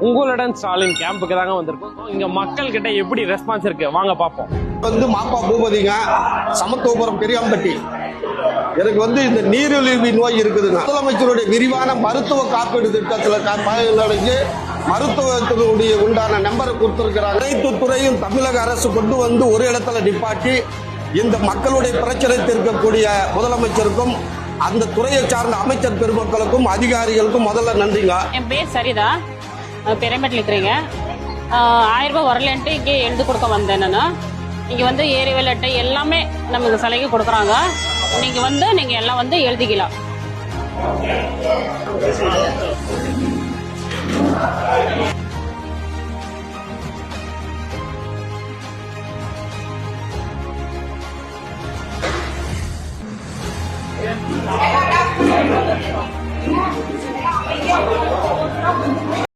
உங்களுடன் ஸ்டாலின் கேம்புக்கு தாங்க வந்திருக்கோம். இங்க மக்கள் கிட்ட எப்படி ரெஸ்பான்ஸ் இருக்கு வாங்க பாப்போம். மாப்பா பூபதிங்க, சமத்துவபுரம் பெரியாம்பட்டி. எனக்கு இந்த நீரிழிவு நோய் இருக்குதுங்க. முதலமைச்சருடைய விரிவான மருத்துவ காப்பீடு திட்டத்தில் மருத்துவத்தினுடைய உண்டான நம்பரை கொடுத்திருக்கிறாங்க. அனைத்து துறையும் தமிழக அரசு கொண்டு வந்து ஒரு இடத்துல நிப்பாட்டி இந்த மக்களுடைய பிரச்சனை தீர்க்கக்கூடிய முதலமைச்சருக்கும் அந்த துறையை சார்ந்த அமைச்சர் பெருமக்களுக்கும் அதிகாரிகளுக்கும் முதல்ல நன்றிங்க. என் பேர் சரிதா, பெரியம்பட்டில் இருக்கிறீங்க. 1000 ரூபாய் வரலன்ட்டு இங்கே எழுதி கொடுக்க வந்தேன். நான் இங்கே ஏரிவேல் அட்டை எல்லாமே நமக்கு சலுகை கொடுக்குறாங்க. நீங்கள் எல்லாம் எழுதிக்கலாம்.